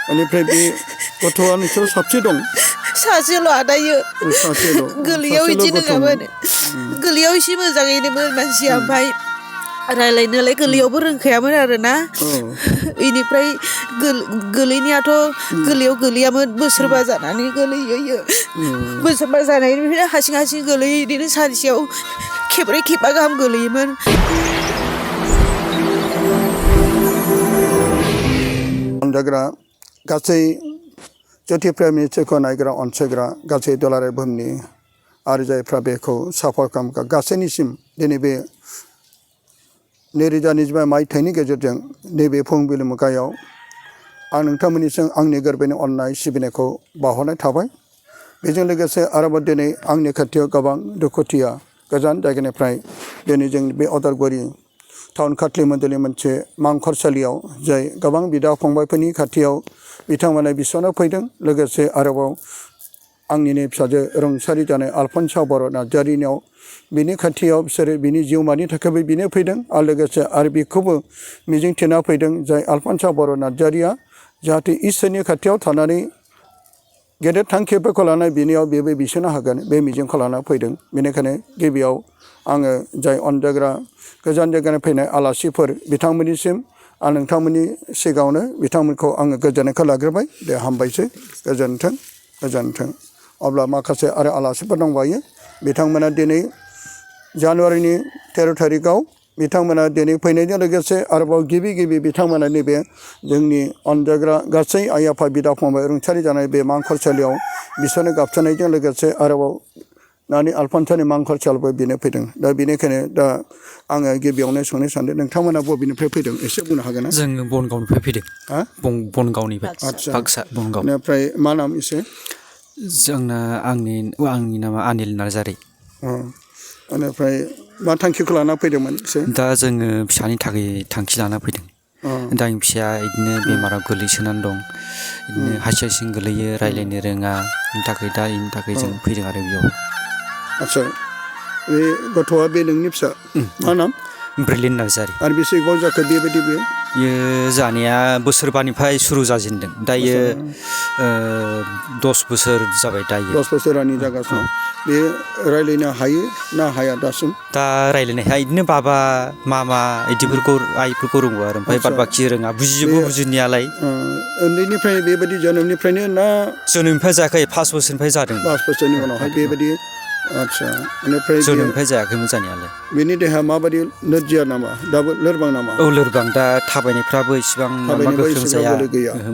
बेनिफ्राय बे गथ'आ नोंसोर साबसे दं सासेल' आदायो सासेल' गोरलैयाव इदि नङामोन गोरलैयाव एसे मोजाङैनोमोन मानसिया ओमफ्राय रायलायनोलाय गोरलैयावबो रोंखायामोन आरोना इनिफ्राय गोरलैनियाथ' गोरलैयाव गोलैयामोन बोसोरबा जानानै गोलैयो बोसोरबा जानायनिफ्राय हारसिं हारसिं गोलैयो बिदिनो सानसेयाव खेब्रै खेबबा गाहाम गोलैयोमोन अनजाग्रा गासै ज्योति प्रेमिखौ नायग्रा अनसायग्रा गासै दुलाराय बुहुमनि आरो जायफ्रा बेखौ सापर्ट खालामग्रा गासैनिसिम दिनै बे 2025 मायथाइनि गेजेरजों नैबे फुंबिलि मुगायाव आं नोंथांमोननिसिम आंनि गोरबोनि अननाय सिबिनायखौ बावहरनाय थाबाय बेजों लोगोसे आरोबाव दिनै आंनि खाथियाव गोबां दुखुथिया गोजान जायगानिफ्राय दिनै जों बे उदालगुरि टाउन खाथलि मन्दिरनि मोनसे मांखरसालियाव जाय गोबां बिदा फंबायफोरनि खाथियाव बिथांमोना बिसना फैदों लोगोसे आरोबाव आंनिनो फिसाजो रुंसारि जानाय आलफनस बर' नार्जारिनियाव बिनि खाथियाव बिसोरो बिनि जिउमानि थाखायबो बिनो फैदों आरो लोगोसे आरो बेखौबो मिजिंथिना फैदों जाय आलफनस बर' नार्जारिया जाहाथे इसोरनि खाथियाव थानानै गेदेर थांखिफोरखौ लानाय बिनियाव बेबो बिसोनो हागोन बे मिजिंखौ लाना फैदों बेनिखायनो गिबियाव आङो जाय अनजाग्रा गोजान जायगानिफ्राय फैनाय आलासिफोर बिथांमोननिसिम आं नोंथांमोननि सिगाङावनो बिथांमोनखौ आङो गोजोननायखौ लाग्रोबाय दे हामबायसै गोजोन्थों गोजोन्थों अब्ला माखासे आरो आलासिफोर दंबायो बिथांमोना दिनै जानुवारिनि 13 थारिखआव बिथांमोना दिनै फैनायजों लोगोसे आरोबाव गिबि बिथांमोना नैबे जोंनि अनजाग्रा गासै आइ आफा बिदा फंबाय रुंसारि जानाय बे मांखरसालियाव बिसोरनो गाबसानायजों लोगोसे आरोबाव नानि आलफनसनि मांखरसालियावबो बिनो फैदों दा बेनिखायनो दा आङो गिबियावनो सोंनो सानदों नोंथांमोना बबेनिफ्राय फैदों एसे बुंनो हागोन ना जोङो बनगावनिफ्राय फैदों बनगावनिफ्राय बाक्सा बनगाव ओमफ्राय मा नाम एसे जोंना आंनि नामा अनिल नार्जारि बेनिफ्राय मा थांखिखौ लाना फैदोंमोन एसे दा जोङो फिसानि थाखाय थांखि लाना फैदों दा आंनि फिसाया बिदिनो बेमाराव गोलैसोनानै दं बिदिनो हारसिं गोलैयो रायज्लायनो रोङा बेनि थाखाय जों फैदों आरो बेयाव आदसा बे गथ'आ बे नोंनि फिसा मा नाम ब्रिलियन नार्जारि आरो बेसे गोबाव जाखो बेबायदि बेयो जानाया बोसोरबानिफ्राय सुरु जाजेनदों दायो 10 बोसोर जाबाय दायो 10 बोसोरानि जागासिनो बे रायज्लायनो हायो ना हाया दासिम दा रायज्लायनो हाया बिदिनो बाबा मामा बिदिफोरखौ आइफोरखौ रोंगौ आरो ओमफ्राय बाद बाखि रोङा बुजिजोबो बुजिनायालाय उन्दैनिफ्राय बेबायदि जोनोमनिफ्रायनो ना जोनोमनिफ्राय जायाखै 5 बोसोरनिफ्राय जादों 5 बोसोरनि उनावहाय बेबायदि आदसा बेनिफ्राय जोनोमनिफ्राय जायाखैमोन जानायालाय बेनि देहाया माबायदि नोरजिया नामा दाबो लोरबां नामा औ लोरबां दा थाबायनायफ्राबो इसिबां गोख्रों जाया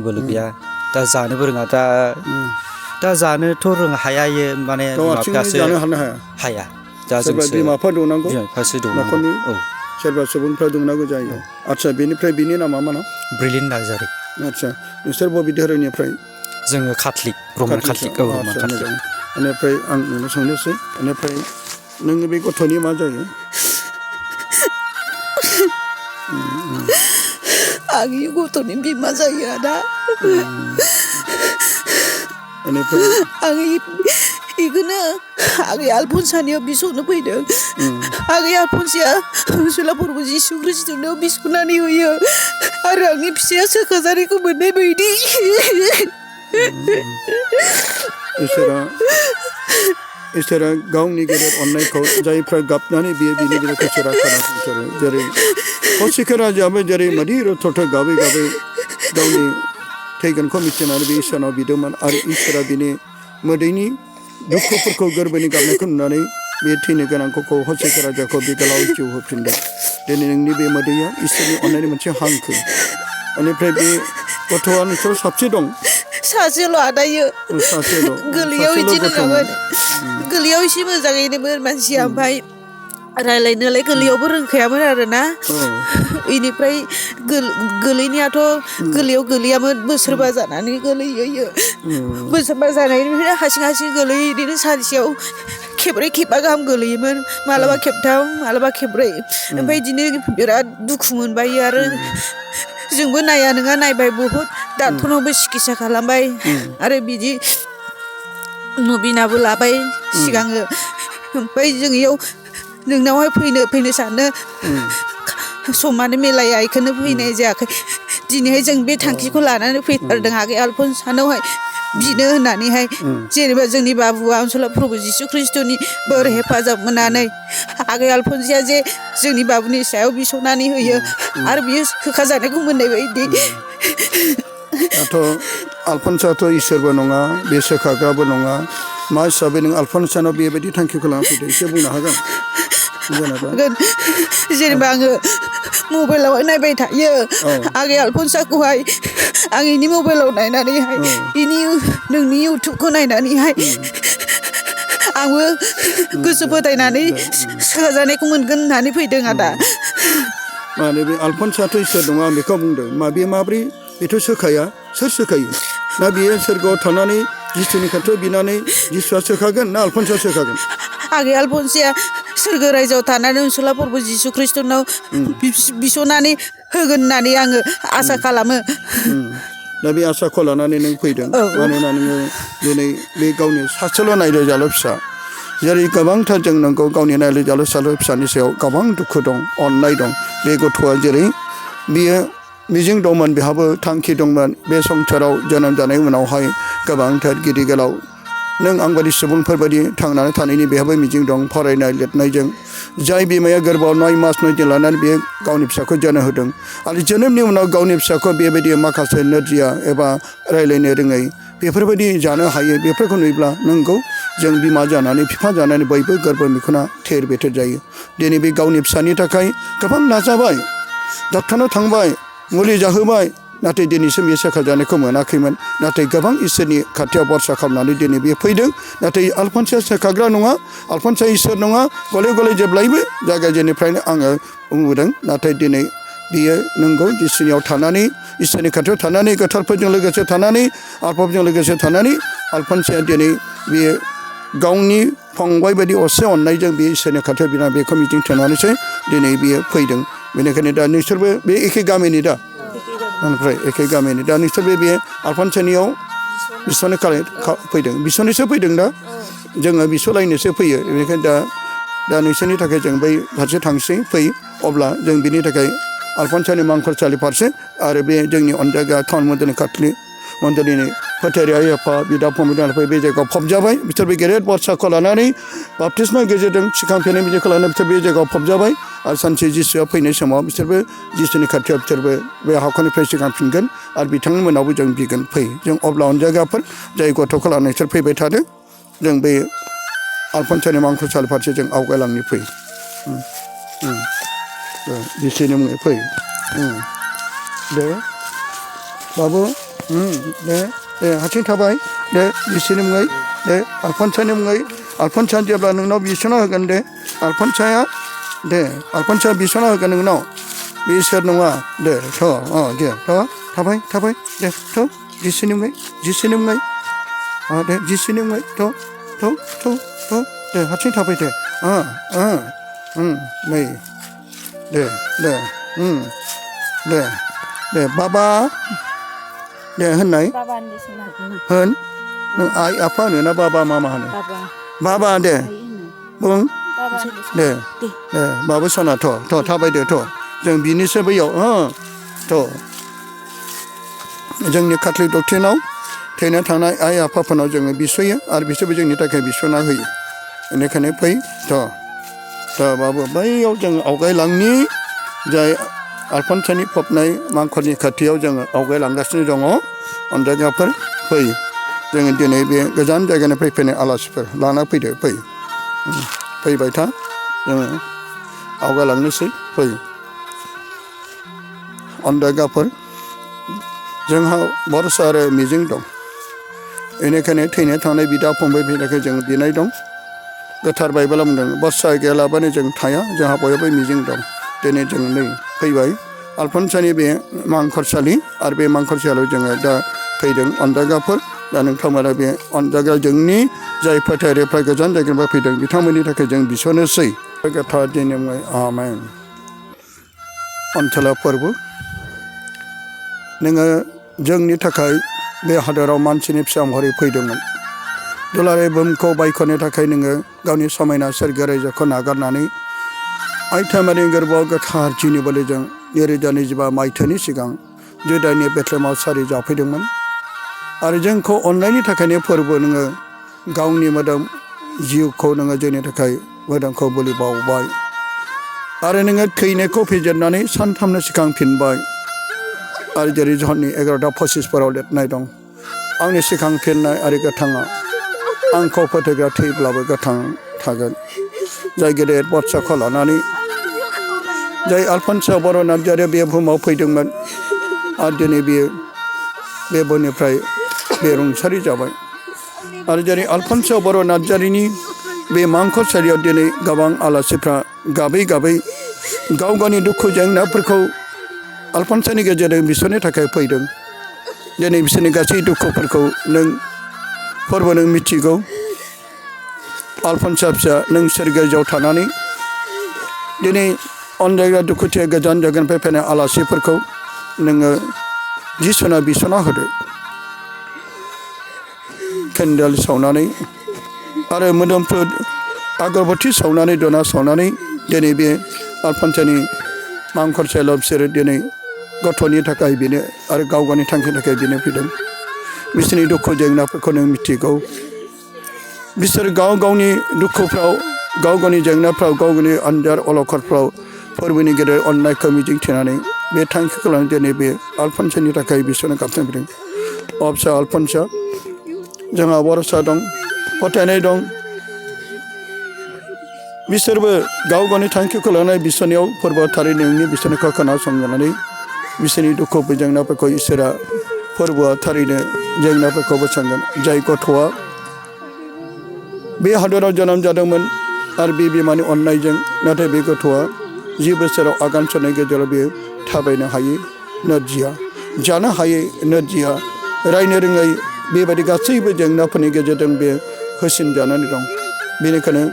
बोलो गैया दा जानोबो रोङा दा जानोथ' हाया माने बिमा बिफायासो हाया दा सोरबा बिमाफोर दंनांगौ बिमा-बिफासो दंनांगौ न'खरनि सोरबा सुबुंफ्रा दंनांगौ जायो आदसा बेनिफ्राय बिनि नामा मा नाम ब्रिलियन नार्जारि आदसा नोंसोर बबे धोरोमनिफ्राय जोङो काथलिक रमान काथलिक औ रमान काथलिक बेनिफ्राय आं नोंनो सोंनोसै बेनिफ्राय नोङो बे गथ'नि मा जायो आंनि गथ'नि बिमा जायो आदा बेनिफ्राय बेखौनो आगै आलफनसानियाव बिस'नो फैदों आगै आलफनसिया सोलापुरबो जिसु ख्रिस्ट'नाव बिस'नानै होयो आरो आंनि फिसाया सोखाजानायखौ मोननाय बायदि इसोरा गावनि गेदेर अननायखौ जायफ्रा गाबनानै बियो बिनि बिलाइखौ सोरा खोनासंथारो जेरै हसिखा राजायाबो जेरै मादि रथ'थ' गाबै गावनि थैगोनखौ मिथिनानै बे इसोरनाव बिदोंमोन आरो इसोरा बिनि मोदैनि दुखुफोरखौ गोरबोनि गाबनायखौ नुनानै बे थैनो गोनांखौ हसिखा राजाखौ बे गोलाव जिउ होफिनदों दिनै नोंनि बे मोदैया इसोरनि अननायनि मोनसे हांखो बेनिफ्राय बे गथ'आ नोंसोर साबसे दं सासेल' आदायो गोरलैयाव बिदि नङामोन गोरलैयाव एसे मोजाङैनोमोन मानसिया ओमफ्राय रायलायनोलाय गोरलैयावबो रोंखायामोन आरोना इनिफ्राय गोरलैनियाथ' गोरलैयाव गोलैयामोन बोसोरबा जानानै गोलैयो बोसोरबा जानायनिफ्राय हारसिं गोलैयो बिदिनो सानसेयाव खेब्रै खेबबा गाहाम गोलैयोमोन मालाबा खेबथाम मालाबा खेब्रै ओमफ्राय बिदिनो बिराद दुखु मोनबायो आरो जोंबो नाया नङा नायबाय बहुद डाक्टरनावबो सिकित्सा खालामबाय आरो बिदि नबिनाबो लाबाय सिगाङो ओमफ्राय जों इयाव नोंनावहाय फैनो सानो समानो मिलाया बेखौनो फैनाय जायाखै दिनैहाय जों बे थांखिखौ लानानै फैथारदों आगै आलफनसानावहाय बिनो होननानैहाय जेनेबा जोंनि बाबुआ अनसुला प्रभु जिसु ख्रिस्ट'नि बोर हेफाजाब मोननानै आगै आलफनसाया जे जोंनि बाबुनि सायाव बिस'नानै होयो आरो बियो होखाजानायखौ मोननाय बायदि दाथ' आलफनसायाथ' इसोरबो नङा बे सोखाग्राबो नङा मा हिसाबै नों आलफनसानाव बेबायदि थांखिखौ लाना फैदों एसे बुंनो हागोन जेनेबा आङो मबाइलावहाय नायबाय थायो आगै आलफनसाखौहाय आं इनि मबाइलाव नायनानैहाय इनि नोंनि इउटुबखौ नायनानैहाय आंबो गोसो फोथायनानै सोखाजानायखौ मोनगोन होननानै फैदों आदा माने बे आलफनसायाथ' इसोर नङा आं बेखौ बुंदों बे माब्रै बेथ' सोखाया सोर सोखायो ना बेयो सोरगोआव थानानै जिसुनि खाथियाव बिनानै जिसुआ सोखागोन ना आलफनसाया सोखागोन आगै आलफनसाया सोरगो रायजोआव थानानै अनसुला प्रभु जिसु ख्रिस्ट'नाव बिस'नानै होगोन होननानै आङो आसा खालामो दा बे आसाखौ लानानै नों फैदों मानोना नोङो दिनै बे गावनि सासेल' नायलो जाल' फिसा जेरै गोबांथार जों नोंगौ गावनि नायलो जाल' साल' फिसानि सायाव गोबां दुखु दं अननाय दं बे गथ'आ जेरै बियो मिजिं दंमोन बेहाबो थांखि दंमोन बे संसाराव जोनोम जानाय उनावहाय गोबांथार गिदिर गोलाव नों आंबादि सुबुंफोरबायदि थांनानै थानायनि बेहाबो मिजिं दं फरायनाय लिरनायजों जाय बिमाया गोरबोआव 9 मास 9 दिन लानानै बे गावनि फिसाखौ जोनोम होदों आरो जोनोमनि उनाव गावनि फिसाखौ बेबायदि माखासे नोरजिया एबा रायज्लायनो रोङै बेफोरबायदि जानो हायो बेफोरखौ नुयोब्ला नंगौ जों बिमा जानानै बिफा जानानै बयबो गोरबो बिखुना थेर बेथेर जायो दिनै बे गावनि फिसानि थाखाय गोबां नाजाबाय डक्टरनाव थांबाय मुलि जाहोबाय नाथाय दिनैसिम बे सोखाजानायखौ मोनाखैमोन नाथाय गोबां इसोरनि खाथियाव भरसा खालामनानै दिनै बे फैदों नाथाय आलफनसाया सोखाग्रा नङा आलफनसाया इसोर नङा गले गले जेब्लायबो जागायजेननिफ्रायनो आङो बुंबोदों नाथाय दिनै बियो नंगौ जिसुनियाव थानानै इसोरनि खाथियाव थानानै गोथारफोरजों लोगोसे थानानै आलफाफोरजों लोगोसे थानानै आलफनसाया दिनै बियो गावनि फंबाय बायदि असे अननायजों बे इसोरनि खाथियाव बिना बेखौ मिजिं थिनानैसो दिनै बियो फैदों बेनिखायनो दा नोंसोरबो बे एखे गामिनि दा ओमफ्राय एखे गामिनि दा नोंसोरबो बे आलफनसानियाव बिस'नो फैदों बिस'नोसो फैदों दा जोङो बिस'लायनोसो फैयो बेनिखायनो दा नोंसोरनि थाखाय जों बै फारसे थांसै फै अब्ला जों बिनि थाखाय आलफनसानि मांखरसालि फारसे आरो बे जोंनि अनजागा टाउन मन्दिरनि खाथिनि मन्दिरनि फोथारि आइ आफा बिदा फंबाय बे जायगायाव फबजाबाय बिसोर बे गेदेर बाथ्राखौ लानानै बाप्तिस्मानि गेजेरजों सिखांफैनाय बिदिखौ लानानै बिसोर बे जायगायाव फबजाबाय आरो सानसे जिसुआ फैनाय समाव बिसोरबो जिसुनि खाथियाव बिसोरबो बे हाखरनिफ्राय सिगांफिनगोन आरो बिथांमोनावबो जों बिगोन फै जों अब्ला अनजायगाफोर जाय गथ'खौ लानानै बिसोर फैबाय थादों जों बे आलफनसानि मांखरसालि फारसे जों आवगायलांनो फै जिसुनि मुङै फै दे बाबु दे हारसिं थाबाय दे जिसुनि मुङै दे आलफनसानि मुङै आलफनसा जेब्ला नोंनाव बिस'ना होगोन दे आलफनसाया दे आलफनसाया बिस'ना होगोन नोंनाव बे इसोर नङा दे दे थाबाय दे जिसुनि मुङै दे जिसुनि मुङै दे हारसिं थाबाय दे नै दे बाबा दे होननाय होन नों आइ आफा होनो ना बाबा मामा होनो बाबा दे बुं दे बाबु सना थाबायदो जों बिनिसो बैयाव जोंनि काथलिक डक्ट्रिनाव थैना थानाय आइ आफाफोरनाव जोङो बिस'यो आरो बिसोरबो जोंनि थाखाय बिस'ना होयो बेनिखायनो फै बाबु बैयाव जों आवगायलांनि जाय आलफनसानि फबनाय मांखरनि खाथियाव जोङो आवगायलांगासिनो दङ अनजायगाफोर फै जोङो दिनै बे गोजान जायगानिफ्राय फैनाय आलासिफोर लाना फैदो फैबाय था जोङो आवगायलांनोसै फै अनजायगाफोर जोंहा भरसा आरो मिजिं दं बेनिखायनो थैनो थांनाय बिदा फंबायफोरनि थाखाय जों बिनाय दं गोथार बाइबेला बुंदों भरसा गैयालाबानो जों थाया जोंहा बयबो मिजिं दं दिनै जों नै फैबाय आलफनसानि बे मांखरसालि आरो बे मांखरसालियाव जोङो दा फैदों अनजायगाफोर दा नोंथांमोना बे अनजायगा जोंनि जाय फोथायरिफ्रा गोजान जायगानिफ्राय फैदों बिथांमोननि थाखाय जों बिस'नोसै गोथार दिनै मुङै आमेन अनसला फोरबो नोङो जोंनि थाखाय बे हादोराव मानसिनि फिसा महरै फैदोंमोन दुलाराय बुहुमखौ बायख'नो थाखाय नोङो गावनि समायना सोरगो रायजोखौ नागारनानै आइथामारि गोरबोआव गोथार जिउनि बोलोजों 2025 मायथाइनि सिगां जुदानि बेथलेमाव सारि जाफैदोंमोन आरो जोंखौ अननायनि थाखायनो फोरबो नोङो गावनि मोदोम जिउखौ नोङो जोंनि थाखाय मोदोमखौ बोलि बावबाय आरो नोङो थैनायखौ फेजेननानै सानथामनो सिखांफिनबाय आरो जेरै जहननि 11:25 लिरनाय दं आंनि सिखांफिननाय आरो गोथाङा आंखौ फोथायग्रा थैब्लाबो गोथां थागोन जाय गेदेर बाथ्राखौ लानानै जाय आलफनस बर' नार्जारिया बे बुहुमाव फैदोंमोन आरो दिनै बियो बे बुहुमनिफ्राय बे रुंसारि जाबाय आरो जेरै आलफनस बर' नार्जारिनि बे मांखरसालियाव दिनै गोबां आलासिफ्रा गाबै गाबै गाव गावनि दुखु जेंनाफोरखौ आलफनसनि गेजेरजों बिसोरनि थाखाय फैदों दिनै बिसोरनि गासै दुखुफोरखौ नों फोरबो नों मिथिगौ आलफनसा फिसा नों सोरगोआव थानानै दिनै अनजायग्रा दुखुथिया गोजान जायगानिफ्राय फैनाय आलासिफोरखौ नोङो जिसुना बिसना होदो केन्डेल सावनानै आरो मोदोमफ्रु आगरबाथि सावनानै दना सावनानै दिनै बे आलफनसानि मांखरसालियाव बिसोरो दिनै गथ'नि थाखाय बेनो आरो गाव गावनि थांखिनि थाखाय बेनो फैदों बिसोरनि दुखु जेंनाफोरखौ नों मिथिगौ बिसोर गाव गावनि दुखुफ्राव गाव गावनि जेंनाफ्राव गाव गावनि आन्जार अलखदफ्राव फोरबोनि गेदेर अननायखौ मिजिंथिनानै बे थांखिखौ लानानै दिनै बे आलफनसानि थाखाय बिसोरनो गाबज्रिनाय फैदों फिसा आलफनसा जोंहा भरसा दं फोथायनाय दं बिसोरबो गाव गावनि थांखिखौ लानानै बिसोरनियाव फोरबो थारैनो नोंनि बिसोरनिखौ खोनासंनानै बिसोरनि दुखु जेंनाफोरखौ इसोरा फोरबोआ थारैनो जेंनाफोरखौ बोस्रांगोन जाय गथ'आ बे हादराव जोनोम जादोंमोन आरो बे बिमानि अननायजों नाथाय बे गथ'आ 10 बोसोराव आगान सुरनाय गेजेराव बेयो थाबायनो हायै नोरजिया जानो हायै नोरजिया रायनो रोङै बेबायदि गासैबो जेंनाफोरनि गेजेरजों बे होसिनजानानै दं बेनिखायनो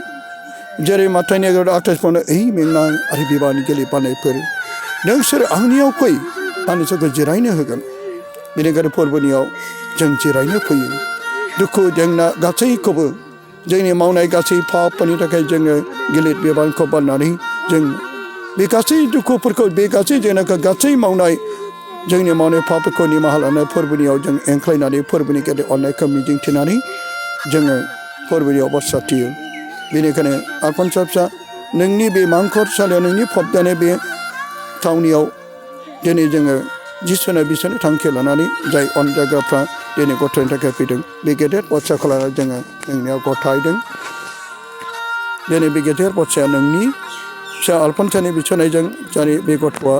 जेरै माथाइनि 11:28 ओइ मेंनाय आरो बिबारनि गेलेफानायफोर नोंसोर आंनियाव फै आं नोंसोरखौ जिरायनो होगोन बेनिखायनो फोरबोनियाव जों जिरायनो फैयो दुखु जेंना गासैखौबो जोंनि मावनाय गासै पापफोरनि थाखाय जोङो गिलिर बिबानखौ बारनानै जों बे गासै दुखुफोरखौ बे गासै जेंनाखौ गासै मावनाय जोंनि मावनाय पापफोरखौ निमाहा लानाय फोरबोनियाव जों एंख्लायनानै फोरबोनि गेदेर अननायखौ मिजिंथिनानै जोङो फोरबोनियाव बाथ्राथियो बेनिखायनो आलफनसा फिसा नोंनि बे मांखरसालियाव नोंनि फबजानाय बे थावनियाव दिनै जोङो जिसुना बिसोरनि थांखि लानानै जाय अनजाग्राफ्रा दिनै गथ'नि थाखाय फैदों बे गेदेर बाथ्राखौ लानानै जोङो नोंनियाव गथायदों दिनै बे गेदेर बाथ्राया नोंनि फिसा आलफनसानि बिसनायजों जाय बे गथ'आ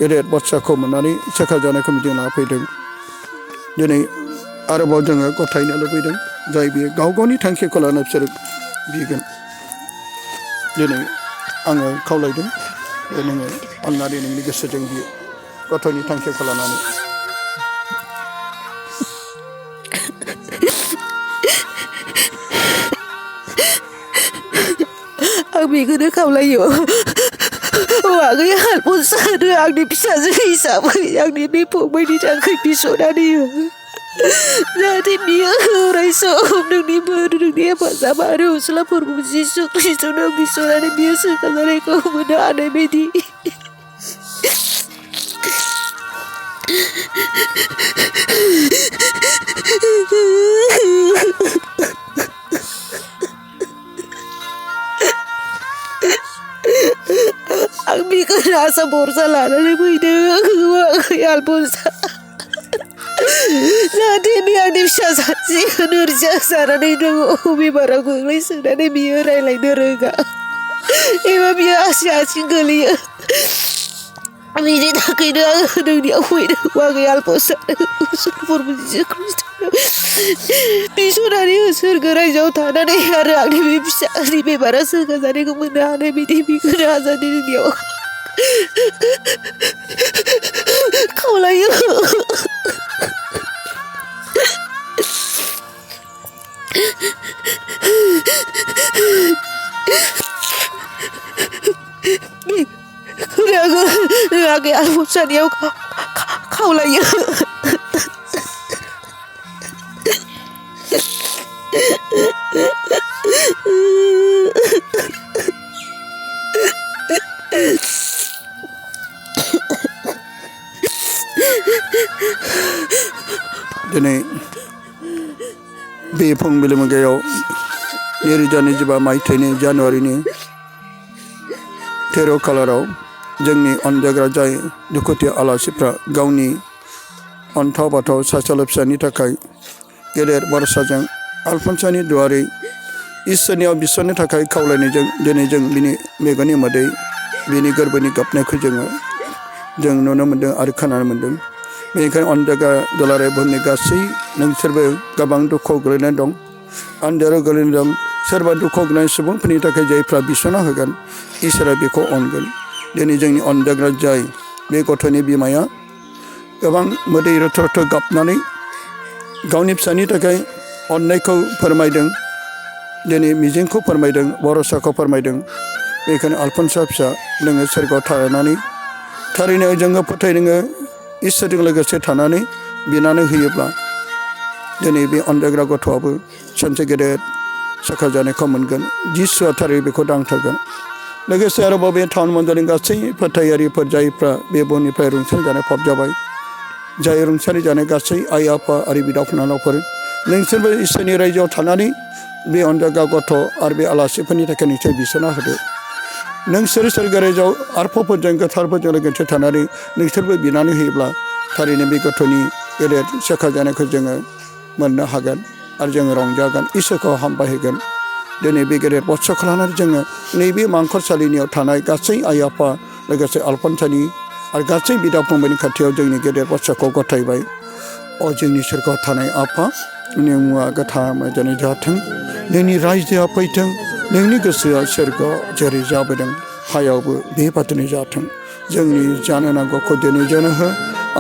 गेदेर बाथ्राखौ मोननानै सोखा जानायखौ मिजिं लाना फैदों दिनै आरोबाव जोङो गथायनो लुबैदों जाय बे गाव गावनि थांखिखौ लानानै बिसोर बिगोन दिनै आङो खावलायदों नोङो अननानै नोंनि गोसोजों बियो गथ'नि थांखिखौ लानानै आं बेखौनो खावलायो आगै आलफनसानो आंनि फिसाजो हिसाबै आंनि बे फंबायनि थाखाय बिसनानै हो जाहाथे बियो अराय सम नोंनि बोर नोंनि हेफाजाब आरो अनसुला फोरबो जिसु ख्रिस्ट'नाव बिसनानै बियो सोखाजानायखौ मोननो हानाय बायदि आं बेखौनो आसा भरसा लानानै फैदों आलफनसा जाहाथे बे आंनि फिसा सासे नोरजिया जानानै दङ बेमाराव गोग्लैसोनानै बियो रायज्लायनो रोङा एबा बियो आसि आथिं गोलैयो बिनि थाखायनो आङो नोंनियाव फैदों आगै आलफनसा बिसनानै सोरगो रायजोआव थानानै आरो आंनि बे फिसानि बेमारा सोखाजानायखौ मोननो हानाय बिदि बेखौनो आजादि नोंनियाव खावलायो आगै आलफनसानियाव खावलायो दिनै बे फुंबिलि मुगायाव 2025 मायथाइनि जानुवारिनि 13 खालाराव जोंनि अनजाग्रा जाय दुखुथिया आलासिफ्रा गावनि अन्थाव बाथाव सासेल' फिसानि थाखाय गेदेर बरसाजों आलफनसनि दुआरै इसोरनियाव बिसरनो थाखाय खावलायनायजों दिनै जों बिनि मेगननि मोदै बिनि गोरबोनि गाबनायखौ जों नुनो मोन्दों आरो खोनानो मोन्दों। बेनिखायनो अनजाग्रा दुलाराय बुहुमनि गासै नोंसोरबो गोबां दुखुआव गोलैनानै दं, आन्जाराव गोलैनानै दं। सोरबा दुखुआव गोलैनाय सुबुंफोरनि थाखाय जायफ्रा बिसना होगोन इसोरा बेखौ अनगोन। दिनै जोंनि अनजाग्रा जाय बे गथ'नि बिमाया गोबां मोदै रोथो रोथो गाबनानै गावनि फिसानि थाखाय अननायखौ फोरमायदों, दिनै मिजिंखौ फोरमायदों, भरसाखौ फोरमायदों। बेखायनो आलफनसा फिसा नोङो सोरगोआव थारैनो जोङो फोथायनो इसोरजों लोगोसे थानानै बिनानै होयोब्ला दिनै बे अनजाग्रा गथ'आबो सानसे गेदेर साखा जानायखौ मोनगोन। जिसुआ थारैनो बेखौ दांथारगोन। लोगोसे आरोबाव बे टाउन मन्दिरनि गासै फोथायारिफोर जायफ्रा बे बुहुमनिफ्राय रुंसारि जानाय फाब जाबाय, जाय रुंसारि जानाय गासै आइ आफा आरो बिदा फंबायफोर, नोंसोरबो इसोरनि रायजोआव थानानै बे अनजाग्रा गथ' आरो बे आलासिफोरनि थाखाय नोंसोर बिसना होदो। नोंसोर सोरगो रायजोआव आरफफोरजों गोथारफोरजों लोगोसे थानानै नोंसोरबो बिनानै होयोब्ला थारैनो बे गथ'नि गेदेर साखा जानायखौ जोङो मोननो हागोन आरो जोङो रंजागोन, इसोरखौ हामबायहोगोन। दिनै बे गेदेर बाथ्राखौ लानानै जोङो नैबे मांखरसालिनियाव थानाय गासै आइ आफा लोगोसे आलफनसानि आरो गासै बिदा फंबायनि खाथियाव जोंनि गेदेर बाथ्राखौ गथायबाय। जोंनि सोरगोआव थानाय आफा, नोंनि मुङा गोथार मोजाङै जाथों, नोंनि रायजोआ फैथों, नोंनि गोसोआ सोरगोआव जेरै जाबोदों हायावबो बेबादिनो जाथों। जोंनि जानो नांगौखौ दिनै जोंनो हो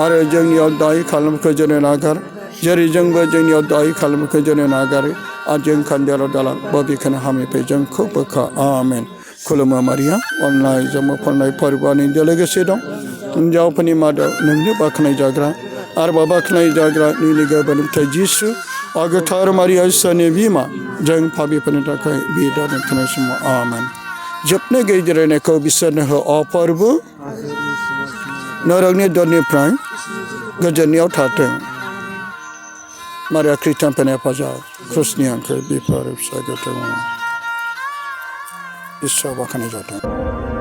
आरो जोंनियाव दाय खालामनायखौ जोंनो नागार, जेरै जोंबो जोंनियाव दाय खालामनायखौ जोंनो नागारो आरो जों खान्दायाव दालां बबेखानि हामिनिफ्राय जोंखौ बोखा। आमेन। खुलुमो मारिया, अननाय जम्मु फननाय फोरबोनि लोगोसे दं। हिन्जावफोरनि मादाव नोंनो बाख्नाय जाग्रा आरो बाख्नाय जाग्रा नोंनि गोरबोनिफ्राय जिसु गोथार मारिया इसोरनि बिमा, जों पापिफोरनि थाखाय बे दा दोनथ'नाय समाव आमेन। जोबनो गैयै जिरायनायखौ बिसोरनो हो अ फोरबो, नरकनि दरनिफ्राय गोजोननायाव थाथों। मारिया खृष्टानफोरनि हेफाजाब, क्रुसनि आंखो बिफोर फिसा गोथौ इसोर बाख्नाय जाथों।